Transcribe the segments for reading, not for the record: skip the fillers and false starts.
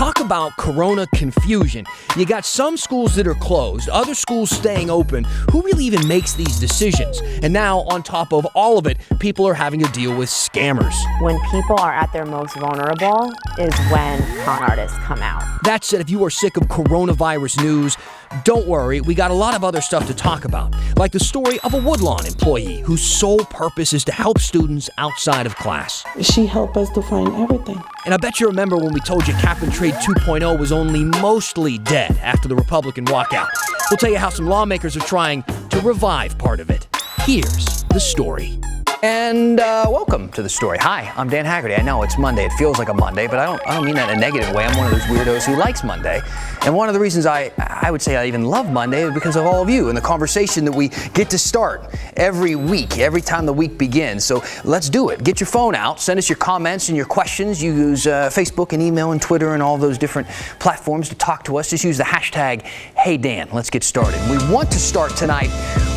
Talk about corona confusion. You got some schools that are closed, other schools staying open. Who really even makes these decisions? And now, on top of all of it, people are having to deal with scammers. When people are at their most vulnerable is when con artists come out. That said, if you are sick of coronavirus news, don't worry, we got a lot of other stuff to talk about, like the story of a Woodlawn employee whose sole purpose is to help students outside of class. She helped us to find everything. And I bet you remember when we told you Cap and Trade 2.0 was only mostly dead after the Republican walkout. We'll tell you how some lawmakers are trying to revive part of it. Here's the story. And welcome to the story. Hi, I'm Dan Haggerty. I know it's Monday. It feels like a Monday, but I don't mean that in a negative way. I'm one of those weirdos who likes Monday. And one of the reasons I would say I even love Monday is because of all of you and the conversation that we get to start every week, every time the week begins. So let's do it. Get your phone out. Send us your comments and your questions. You use Facebook and email and Twitter and all those different platforms to talk to us. Just use the hashtag #HeyDan. Let's get started. We want to start tonight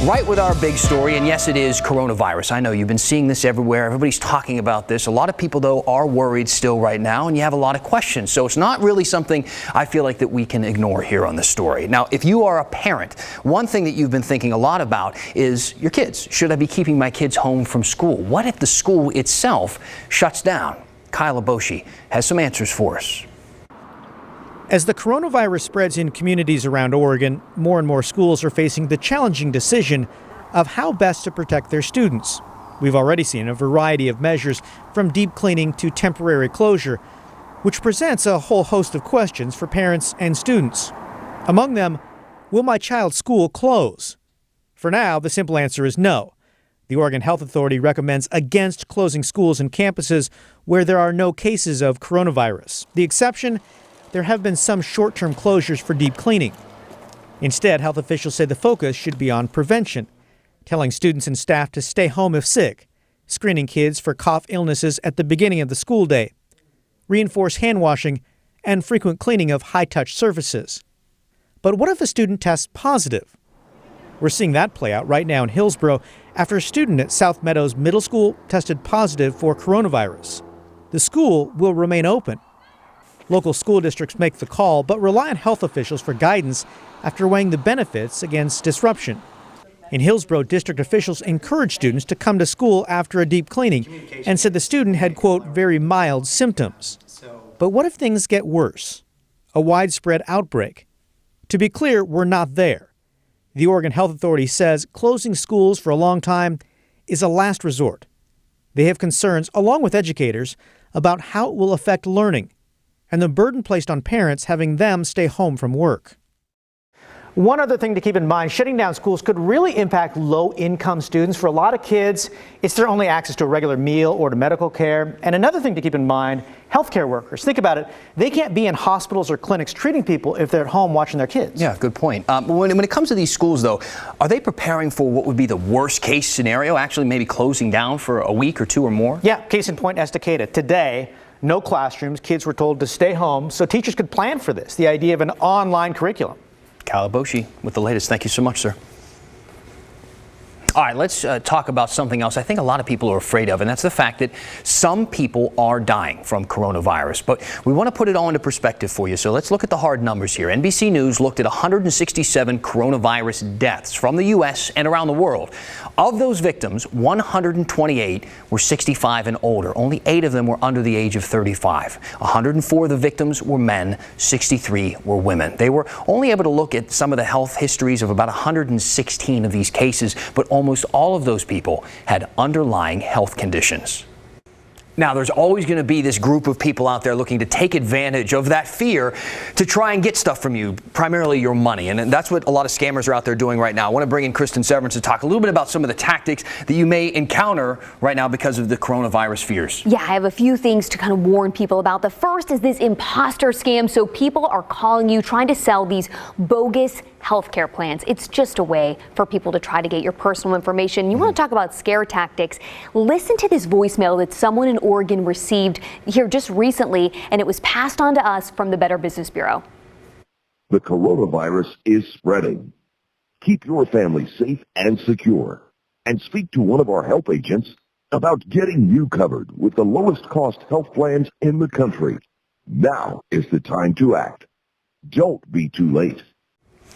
right with our big story. And yes, it is coronavirus. I know you've been seeing this everywhere. Everybody's talking about this. A lot of people, though, are worried still right now, and you have a lot of questions. So it's not really something I feel like that we can ignore here on the story. Now, if you are a parent, one thing that you've been thinking a lot about is your kids. Should I be keeping my kids home from school? What if the school itself shuts down? Kyle Aboshi has some answers for us. As the coronavirus spreads in communities around Oregon, more and more schools are facing the challenging decision of how best to protect their students. We've already seen a variety of measures, from deep cleaning to temporary closure, which presents a whole host of questions for parents and students. Among them, will my child's school close? For now, the simple answer is no. The Oregon Health Authority recommends against closing schools and campuses where there are no cases of coronavirus. The exception, there have been some short-term closures for deep cleaning. Instead, health officials say the focus should be on prevention, telling students and staff to stay home if sick, screening kids for cough illnesses at the beginning of the school day, reinforce hand washing, and frequent cleaning of high-touch surfaces. But what if a student tests positive? We're seeing that play out right now in Hillsborough after a student at South Meadows Middle School tested positive for coronavirus. The school will remain open. Local school districts make the call, but rely on health officials for guidance after weighing the benefits against disruption. In Hillsborough, district officials encouraged students to come to school after a deep cleaning and said the student had, quote, very mild symptoms. But what if things get worse? A widespread outbreak? To be clear, we're not there. The Oregon Health Authority says closing schools for a long time is a last resort. They have concerns, along with educators, about how it will affect learning and the burden placed on parents having them stay home from work. One other thing to keep in mind, shutting down schools could really impact low-income students. For a lot of kids, it's their only access to a regular meal or to medical care. And another thing to keep in mind, healthcare workers. Think about it. They can't be in hospitals or clinics treating people if they're at home watching their kids. Yeah, good point. When it comes to these schools, though, are they preparing for what would be the worst-case scenario, actually maybe closing down for a week or two or more? Yeah, case in point, Estacada. Today, no classrooms. Kids were told to stay home so teachers could plan for this, the idea of an online curriculum. Kyle Aboshi with the latest. Thank you so much, sir. All right, let's talk about something else I think a lot of people are afraid of, and that's the fact that some people are dying from coronavirus. But we want to put it all into perspective for you, so let's look at the hard numbers here. NBC News looked at 167 coronavirus deaths from the U.S. and around the world. Of those victims, 128 were 65 and older. Only 8 of them were under the age of 35. 104 of the victims were men, 63 were women. They were only able to look at some of the health histories of about 116 of these cases, but almost all of those people had underlying health conditions. Now, there's always going to be this group of people out there looking to take advantage of that fear to try and get stuff from you, primarily your money. And that's what a lot of scammers are out there doing right now. I want to bring in Cristin Severance to talk a little bit about some of the tactics that you may encounter right now because of the coronavirus fears. Yeah, I have a few things to kind of warn people about. The first is this imposter scam. So people are calling you, trying to sell these bogus healthcare plans. It's just a way for people to try to get your personal information. You want to talk about scare tactics? Listen to this voicemail that someone in Oregon received here just recently, and it was passed on to us from the Better Business Bureau. The coronavirus is spreading. Keep your family safe and secure, and speak to one of our health agents about getting you covered with the lowest cost health plans in the country. Now is the time to act. Don't be too late.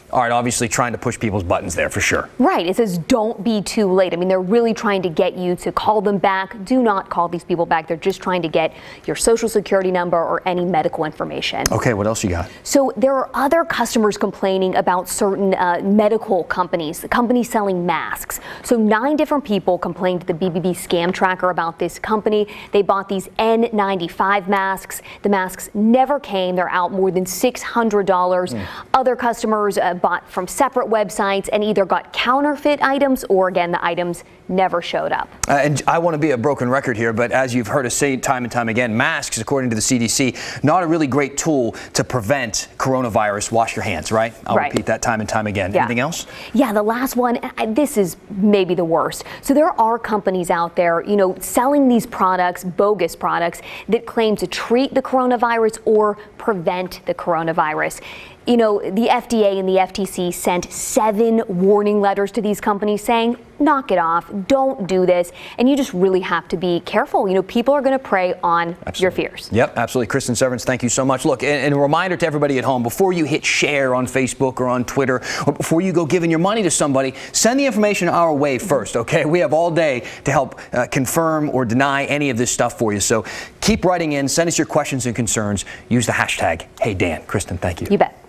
All right, obviously trying to push people's buttons there for sure. Right. It says don't be too late. I mean, they're really trying to get you to call them back. Do not call these people back. They're just trying to get your social security number or any medical information. Okay, what else you got? So there are other customers complaining about certain medical companies, the companies selling masks. So 9 different people complained to the BBB scam tracker about this company. They bought these N95 masks. The masks never came. They're out more than $600. Other customers bought from separate websites and either got counterfeit items or, again, the items never showed up. And I want to be a broken record here, but as you've heard us say time and time again, masks, according to the CDC, not a really great tool to prevent coronavirus. Wash your hands, right? I'll repeat that time and time again. Yeah. Anything else? Yeah, the last one, this is maybe the worst. So there are companies out there, selling these products, bogus products, that claim to treat the coronavirus or prevent the coronavirus. The FDA and the FTC sent 7 warning letters to these companies saying, knock it off, don't do this. And you just really have to be careful. People are going to prey on your fears. Yep, absolutely. Cristin Severance, thank you so much. Look, and a reminder to everybody at home, before you hit share on Facebook or on Twitter, or before you go giving your money to somebody, send the information our way first, okay? We have all day to help confirm or deny any of this stuff for you. So keep writing in, send us your questions and concerns. Use the hashtag #HeyDan. Cristin, thank you. You bet.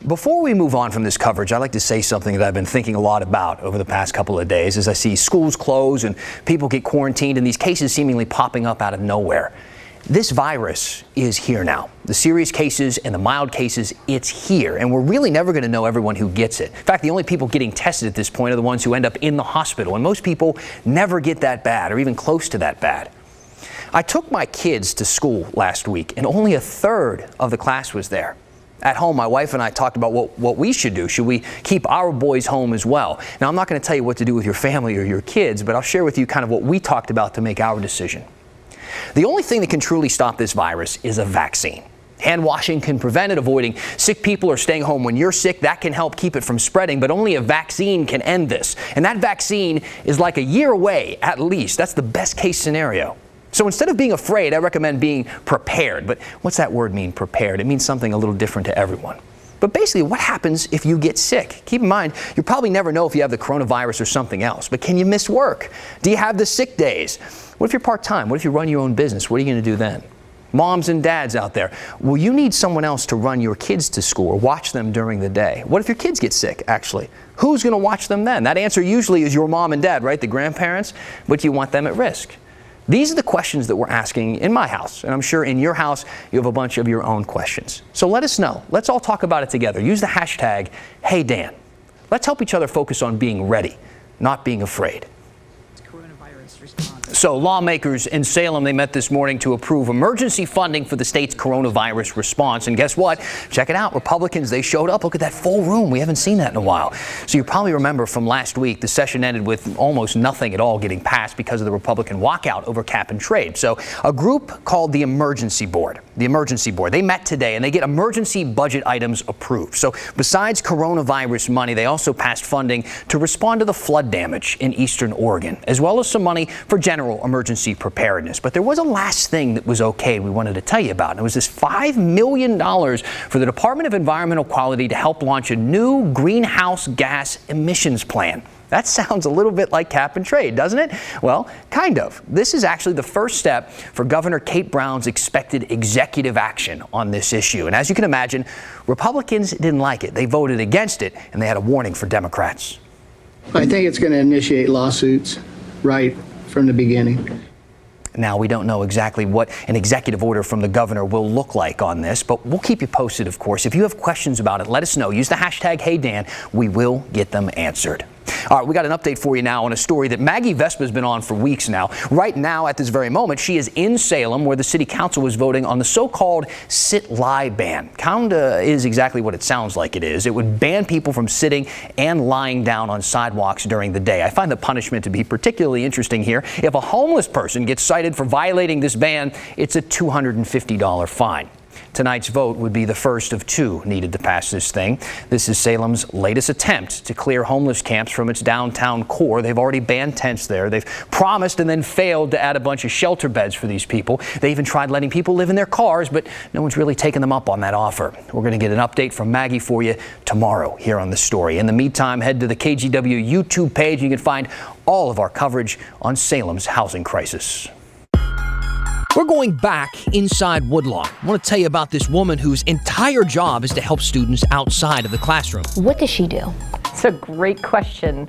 Before we move on from this coverage, I'd like to say something that I've been thinking a lot about over the past couple of days as I see schools close and people get quarantined and these cases seemingly popping up out of nowhere. This virus is here now. The serious cases and the mild cases, it's here. And we're really never going to know everyone who gets it. In fact, the only people getting tested at this point are the ones who end up in the hospital. And most people never get that bad or even close to that bad. I took my kids to school last week and only 1/3 of the class was there. At home, my wife and I talked about what we should do. Should we keep our boys home as well? Now, I'm not going to tell you what to do with your family or your kids, but I'll share with you kind of what we talked about to make our decision. The only thing that can truly stop this virus is a vaccine. Hand washing can prevent it. Avoiding sick people or staying home when you're sick, that can help keep it from spreading, but only a vaccine can end this. And that vaccine is like a year away at least. That's the best case scenario. So instead of being afraid, I recommend being prepared. But what's that word mean, prepared? It means something a little different to everyone. But basically, what happens if you get sick? Keep in mind, you'll probably never know if you have the coronavirus or something else. But can you miss work? Do you have the sick days? What if you're part-time? What if you run your own business? What are you going to do then? Moms and dads out there, will you need someone else to run your kids to school or watch them during the day? What if your kids get sick, actually? Who's going to watch them then? That answer usually is your mom and dad, right? The grandparents. But do you want them at risk? These are the questions that we're asking in my house, and I'm sure in your house you have a bunch of your own questions. So let us know. Let's all talk about it together. Use the hashtag #HeyDan. Let's help each other focus on being ready, not being afraid. So lawmakers in Salem, they met this morning to approve emergency funding for the state's coronavirus response. And guess what? Check it out. Republicans, they showed up. Look at that full room. We haven't seen that in a while. So you probably remember from last week, the session ended with almost nothing at all getting passed because of the Republican walkout over cap and trade. So a group called the Emergency Board, they met today and they get emergency budget items approved. So besides coronavirus money, they also passed funding to respond to the flood damage in eastern Oregon, as well as some money for general emergency preparedness. But there was a last thing that was okay we wanted to tell you about, and it was this $5 million for the Department of Environmental Quality to help launch a new greenhouse gas emissions plan. That sounds a little bit like cap and trade, doesn't it? Well, kind of. This is actually the first step for Governor Kate Brown's expected executive action on this issue. And as you can imagine, Republicans didn't like it. They voted against it, and they had a warning for Democrats. I think it's going to initiate lawsuits right from the beginning. Now, we don't know exactly what an executive order from the governor will look like on this, but we'll keep you posted, of course. If you have questions about it, let us know. Use the hashtag #HeyDan. We will get them answered. All right, we got an update for you now on a story that Maggie Vespa's been on for weeks now. Right now, at this very moment, she is in Salem, where the city council was voting on the so-called sit-lie ban. Kinda is exactly what it sounds like it is. It would ban people from sitting and lying down on sidewalks during the day. I find the punishment to be particularly interesting here. If a homeless person gets cited for violating this ban, it's a $250 fine. Tonight's vote would be the first of two needed to pass this thing. This is Salem's latest attempt to clear homeless camps from its downtown core. They've already banned tents there. They've promised and then failed to add a bunch of shelter beds for these people. They even tried letting people live in their cars, but no one's really taken them up on that offer. We're going to get an update from Maggie for you tomorrow here on The Story. In the meantime, head to the KGW YouTube page. You can find all of our coverage on Salem's housing crisis. We're going back inside Woodlawn. I want to tell you about this woman whose entire job is to help students outside of the classroom. What does she do? It's a great question.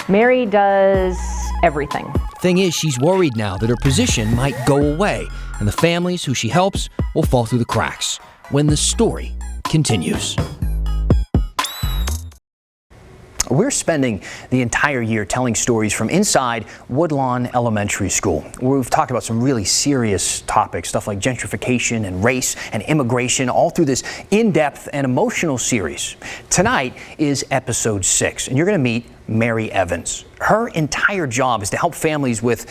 Mary does everything. Thing is, she's worried now that her position might go away, and the families who she helps will fall through the cracks when The Story continues. We're spending the entire year telling stories from inside Woodlawn Elementary School. We've talked about some really serious topics, stuff like gentrification and race and immigration, all through this in-depth and emotional series. Tonight is episode 6, and you're going to meet Mary Evans. Her entire job is to help families with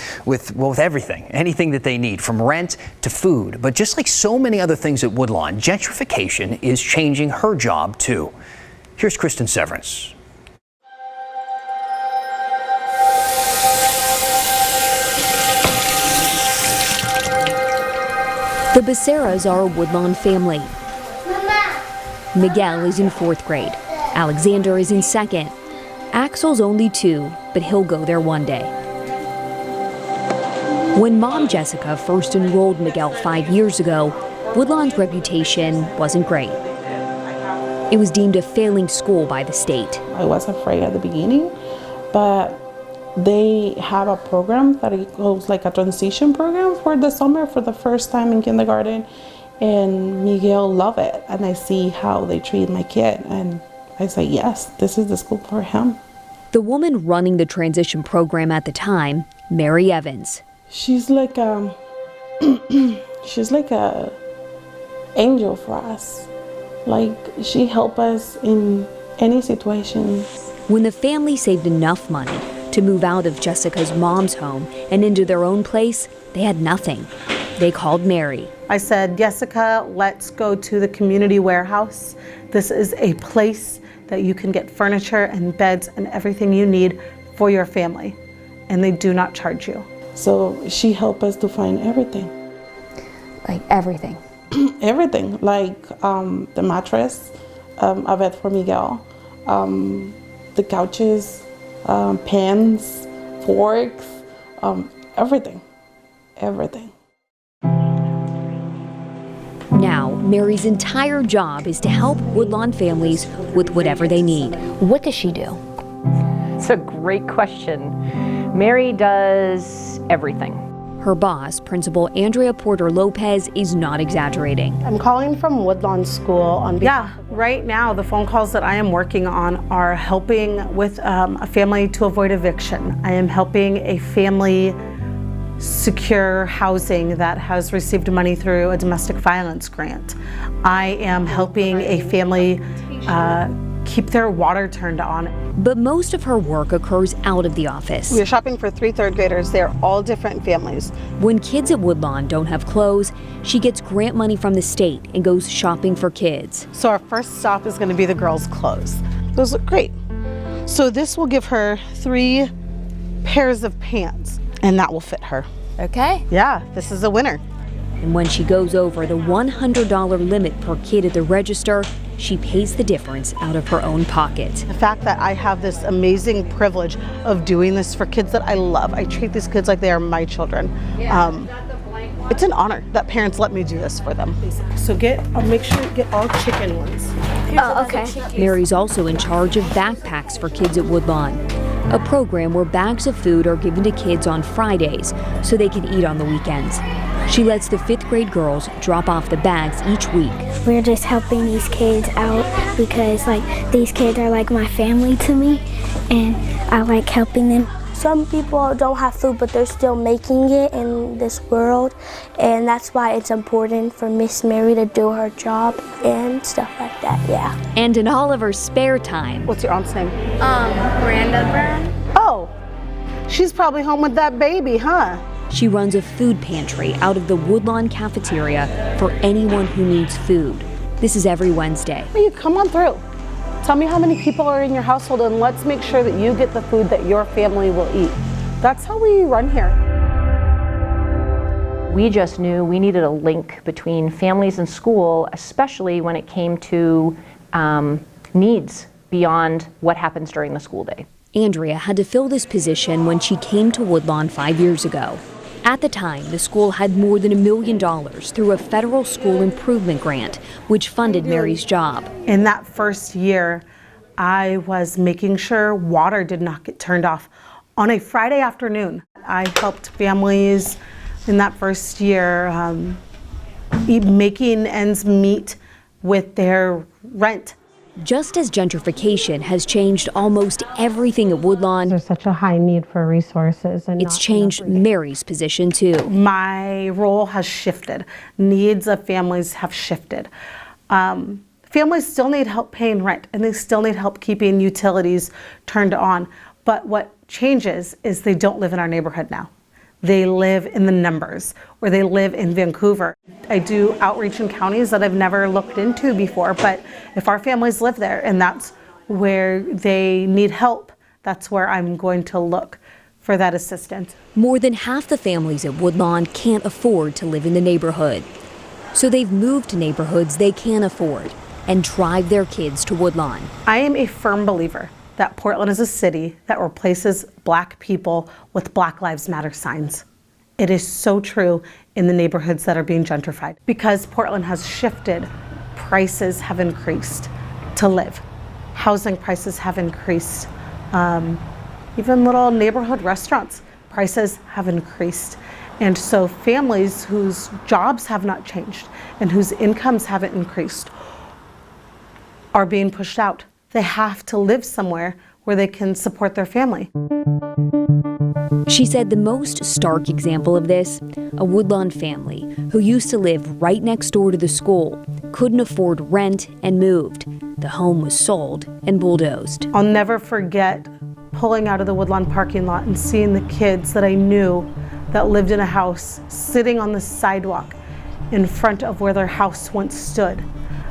everything, anything that they need, from rent to food. But just like so many other things at Woodlawn, gentrification is changing her job too. Here's Cristin Severance. The Becerras are a Woodlawn family. Miguel is in 4th grade. Alexander is in 2nd. Axel's only 2, but he'll go there one day. When Mom Jessica first enrolled Miguel 5 years ago, Woodlawn's reputation wasn't great. It was deemed a failing school by the state. I was afraid at the beginning, but they have a program that it goes like a transition program for the summer for the first time in kindergarten, and Miguel loved it, and I see how they treat my kid, and I say, yes, this is the school for him. The woman running the transition program at the time, Mary Evans. She's like she's like a angel for us. Like, she helped us in any situation. When the family saved enough money to move out of Jessica's mom's home and into their own place, they had nothing. They called Mary. I said, Jessica, let's go to the community warehouse. This is a place that you can get furniture and beds and everything you need for your family, and they do not charge you. So she helped us to find everything. Like everything? Everything, like the mattress, a bed for Miguel, the couches, pens, forks, everything. Now, Mary's entire job is to help Woodlawn families with whatever they need. What does she do? It's a great question. Mary does everything. Her boss, Principal Andrea Porter Lopez, is not exaggerating. I'm calling from Woodlawn School on behalf. Yeah, right now the phone calls that I am working on are helping with a family to avoid eviction. I am helping a family secure housing that has received money through a domestic violence grant. I am helping a family keep their water turned on. But most of her work occurs out of the office. We're shopping for 3 third graders. They're all different families. When kids at Woodlawn don't have clothes, she gets grant money from the state and goes shopping for kids. So our first stop is going to be the girls' clothes. Those look great. So this will give her 3 pairs of pants, and that will fit her. Okay. Yeah, this is a winner. And when she goes over the $100 limit per kid at the register, she pays the difference out of her own pocket. The fact that I have this amazing privilege of doing this for kids that I love. I treat these kids like they are my children. It's an honor that parents let me do this for them. So make sure you get all chicken ones. Oh, okay. Mary's also in charge of backpacks for kids at Woodlawn, a program where bags of food are given to kids on Fridays so they can eat on the weekends. She lets the 5th grade girls drop off the bags each week. We're just helping these kids out because these kids are like my family to me, and I like helping them. Some people don't have food, but they're still making it in this world, and that's why it's important for Miss Mary to do her job and stuff like that, yeah. And in all of her spare time. What's your aunt's name? Miranda Brown. Oh, she's probably home with that baby, huh? She runs a food pantry out of the Woodlawn cafeteria for anyone who needs food. This is every Wednesday. You come on through. Tell me how many people are in your household and let's make sure that you get the food that your family will eat. That's how we run here. We just knew we needed a link between families and school, especially when it came to needs beyond what happens during the school day. Andrea had to fill this position when she came to Woodlawn 5 years ago. At the time, the school had more than $1 million through a federal school improvement grant, which funded Mary's job. In that first year, I was making sure water did not get turned off on a Friday afternoon. I helped families in that first year making ends meet with their rent. Just as gentrification has changed almost everything at Woodlawn, there's such a high need for resources. And it's changed Mary's position too. My role has shifted. Needs of families have shifted. Families still need help paying rent and they still need help keeping utilities turned on. But what changes is they don't live in our neighborhood now. They live in the numbers, or they live in Vancouver. I do outreach in counties that I've never looked into before, but if our families live there and that's where they need help, that's where I'm going to look for that assistance. More than half the families at Woodlawn can't afford to live in the neighborhood. So they've moved to neighborhoods they can afford and drive their kids to Woodlawn. I am a firm believer that Portland is a city that replaces Black people with Black Lives Matter signs. It is so true in the neighborhoods that are being gentrified. Because Portland has shifted, prices have increased to live. Housing prices have increased. Even little neighborhood restaurants, prices have increased. And so families whose jobs have not changed and whose incomes haven't increased are being pushed out. They have to live somewhere where they can support their family. She said the most stark example of this, a Woodlawn family who used to live right next door to the school, couldn't afford rent and moved. The home was sold and bulldozed. I'll never forget pulling out of the Woodlawn parking lot and seeing the kids that I knew that lived in a house sitting on the sidewalk in front of where their house once stood,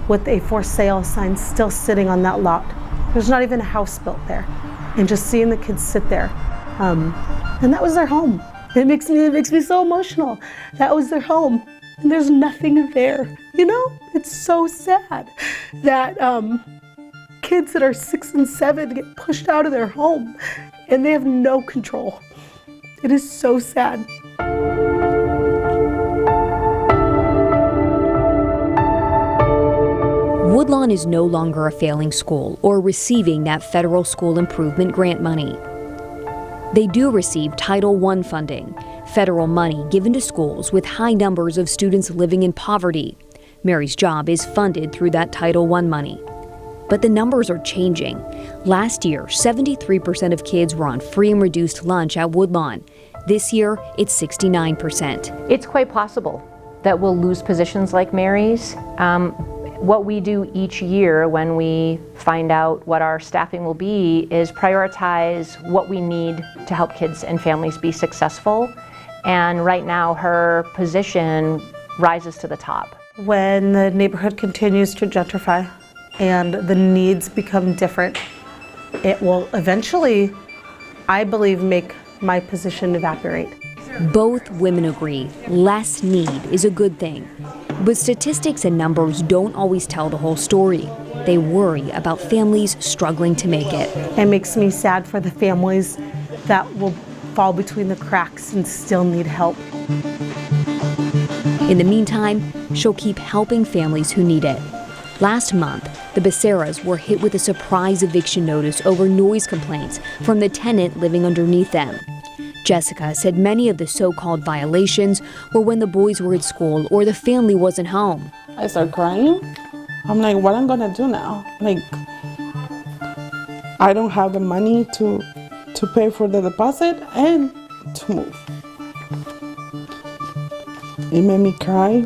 with a for sale sign still sitting on that lot. There's not even a house built there. And just seeing the kids sit there, and that was their home. It makes me so emotional. That was their home, and there's nothing there. You know, it's so sad that kids that are 6 and 7 get pushed out of their home, and they have no control. It is so sad. Woodlawn is no longer a failing school or receiving that federal school improvement grant money. They do receive Title I funding, federal money given to schools with high numbers of students living in poverty. Mary's job is funded through that Title I money. But the numbers are changing. Last year, 73% of kids were on free and reduced lunch at Woodlawn. This year, it's 69%. It's quite possible that we'll lose positions like Mary's. What we do each year when we find out what our staffing will be is prioritize what we need to help kids and families be successful. And right now, her position rises to the top. When the neighborhood continues to gentrify and the needs become different, it will eventually, I believe, make my position evaporate. Both women agree less need is a good thing. But statistics and numbers don't always tell the whole story. They worry about families struggling to make it. It makes me sad for the families that will fall between the cracks and still need help. In the meantime, she'll keep helping families who need it. Last month, the Becerras were hit with a surprise eviction notice over noise complaints from the tenant living underneath them. Jessica said many of the so-called violations were when the boys were at school or the family wasn't home. I start crying. I'm like, what I'm gonna do now? Like, I don't have the money to pay for the deposit and to move. It made me cry.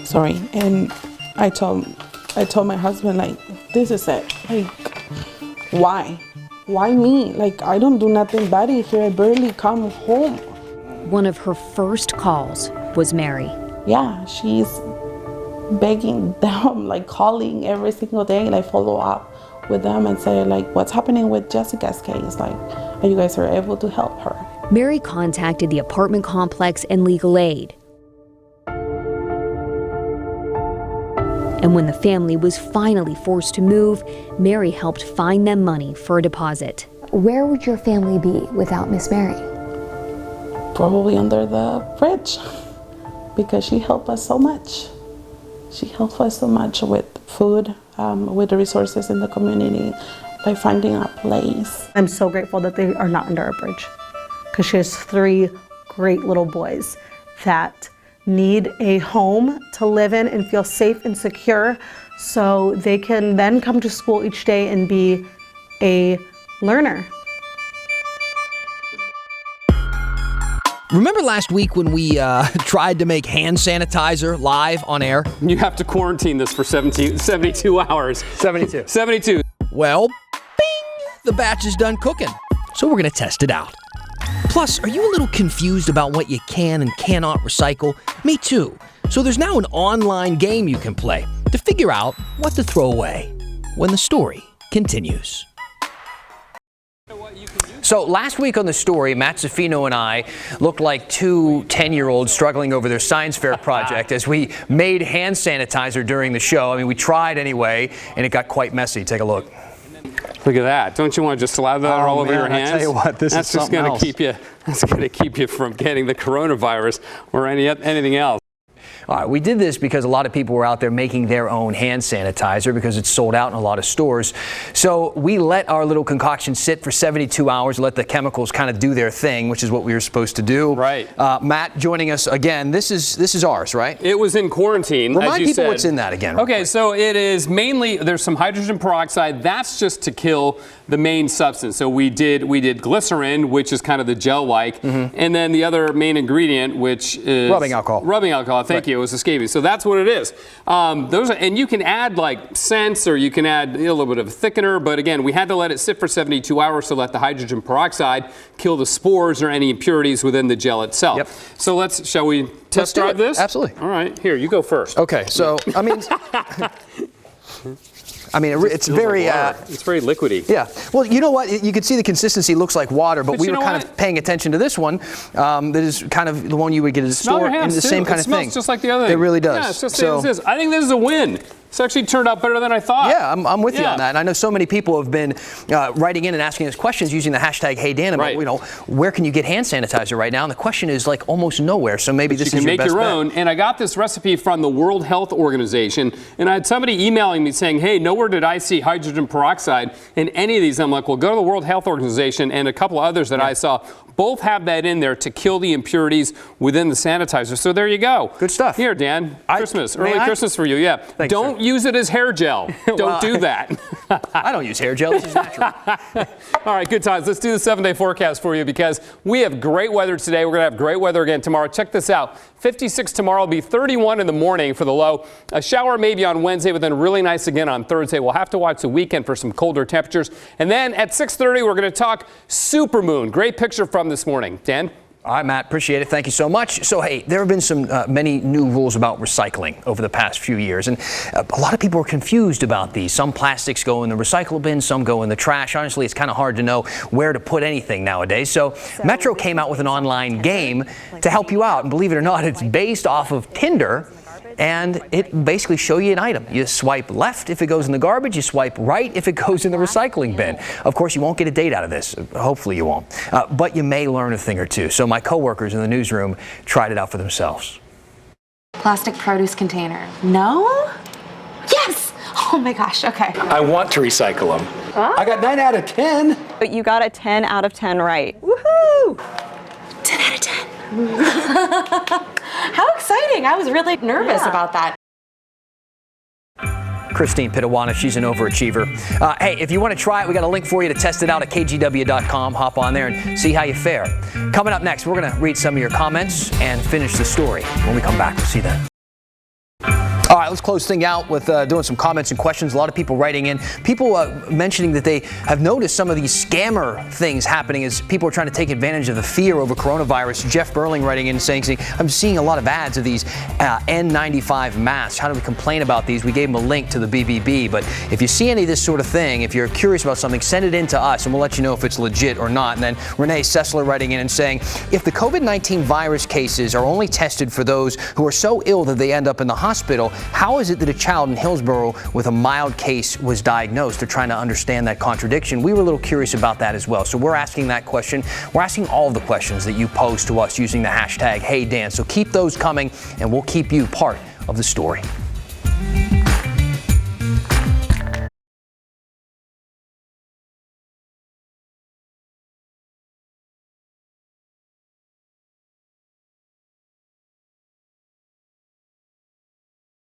Sorry, and I told my husband, like, this is it. Like, why? Why me? Like, I don't do nothing bad in here. I barely come home. One of her first calls was Mary. Yeah, she's begging them, like calling every single day, and I follow up with them and say, like, what's happening with Jessica's case? Like, are you guys able to help her? Mary contacted the apartment complex and legal aid. And when the family was finally forced to move, Mary helped find them money for a deposit. Where would your family be without Miss Mary? Probably under the bridge, because she helped us so much. She helped us so much with food, with the resources in the community, by finding a place. I'm so grateful that they are not under a bridge, because she has 3 great little boys that need a home to live in and feel safe and secure, so they can then come to school each day and be a learner. Remember last week when we tried to make hand sanitizer live on air? You have to quarantine this for 72 hours. 72. Well, bing! The batch is done cooking. So we're going to test it out. Plus, are you a little confused about what you can and cannot recycle? Me too. So there's now an online game you can play to figure out what to throw away when the story continues. So last week on the story, Matt Zaffino and I looked like 2 10-year-olds struggling over their science fair project as we made hand sanitizer during the show. I mean, we tried anyway, and it got quite messy. Take a look. Look at that. Don't you want to just slather that all over your hands? I tell you what, this that's is something else. That's going to keep you from getting the coronavirus or anything else. All right, we did this because a lot of people were out there making their own hand sanitizer because it's sold out in a lot of stores. So we let our little concoction sit for 72 hours, let the chemicals kind of do their thing, which is what we were supposed to do. Right. Matt joining us again. This is ours, right? It was in quarantine. Remind as you people said. what's in that again. Okay, so it is mainly, there's some hydrogen peroxide. That's just to kill the main substance. So we did glycerin, which is kind of the gel-like, and then the other main ingredient, which is rubbing alcohol. Rubbing alcohol. Thank you. It was escaping. So that's what it is. And you can add like scents, or you can add a little bit of a thickener. But again, we had to let it sit for 72 hours to let the hydrogen peroxide kill the spores or any impurities within the gel itself. Yep. So shall we test drive this? Absolutely. All right. Here, you go first. Okay. So I mean. It's very it's very liquidy. Yeah. Well, you know what? You can see the consistency looks like water, but we were kind of paying attention to this one. That is kind of the one you would get at a store, and the same kind of thing. It smells just like the other thing. It really does. Yeah, it's just as it is. I think this is a win. It's actually turned out better than I thought. Yeah, I'm with you on that. And I know so many people have been writing in and asking us questions using the hashtag HeyDan about, where can you get hand sanitizer right now? And the question is like almost nowhere. So maybe this is your best bet. You can make your own. And I got this recipe from the World Health Organization. And I had somebody emailing me saying, hey, nowhere did I see hydrogen peroxide in any of these. I'm like, well, go to the World Health Organization and a couple others that I saw. Both have that in there to kill the impurities within the sanitizer. So there you go. Good stuff. Here, Dan, early Christmas for you. Yeah. Thanks, Don't use it as hair gel. Don't do that. I don't use hair gel. This is natural. All right, good times. Let's do the 7-day forecast for you because we have great weather today. We're going to have great weather again tomorrow. Check this out. 56 tomorrow will be 31 in the morning for the low. A shower maybe on Wednesday, but then really nice again on Thursday. We'll have to watch the weekend for some colder temperatures. And then at 6:30, we're going to talk supermoon. Great picture from this morning. Dan? All right, Matt, appreciate it. Thank you so much. So, hey, there have been some many new rules about recycling over the past few years, and a lot of people are confused about these. Some plastics go in the recycle bin, some go in the trash. Honestly, it's kind of hard to know where to put anything nowadays. So Metro came out with an online game to help you out, and believe it or not, it's based off of Tinder. And it basically shows you an item. You swipe left if it goes in the garbage. You swipe right if it goes in the recycling bin. Of course, you won't get a date out of this. Hopefully you won't. But you may learn a thing or two. So my coworkers in the newsroom tried it out for themselves. Plastic produce container. No? Yes! Oh my gosh, okay. I want to recycle them. Huh? I got 9 out of 10. But you got a 10 out of 10 right. Woohoo! 10 out of 10. How exciting. I was really nervous about that. Christine Pitawana, she's an overachiever. Hey, if you want to try it, we got a link for you to test it out at kgw.com. Hop on there and see how you fare. Coming up next, we're going to read some of your comments and finish the story. When we come back, we'll see that. All All right, let's close thing out with doing some comments and questions. A lot of people writing in. People mentioning that they have noticed some of these scammer things happening as people are trying to take advantage of the fear over coronavirus. Jeff Burling writing in saying, I'm seeing a lot of ads of these N95 masks. How do we complain about these? We gave them a link to the BBB. But if you see any of this sort of thing, if you're curious about something, send it in to us and we'll let you know if it's legit or not. And then Renee Sessler writing in and saying, if the COVID-19 virus cases are only tested for those who are so ill that they end up in the hospital, how is it that a child in Hillsborough with a mild case was diagnosed? They're trying to understand that contradiction. We were a little curious about that as well. So we're asking that question. We're asking all of the questions that you pose to us using the hashtag HeyDan. So keep those coming and we'll keep you part of the story.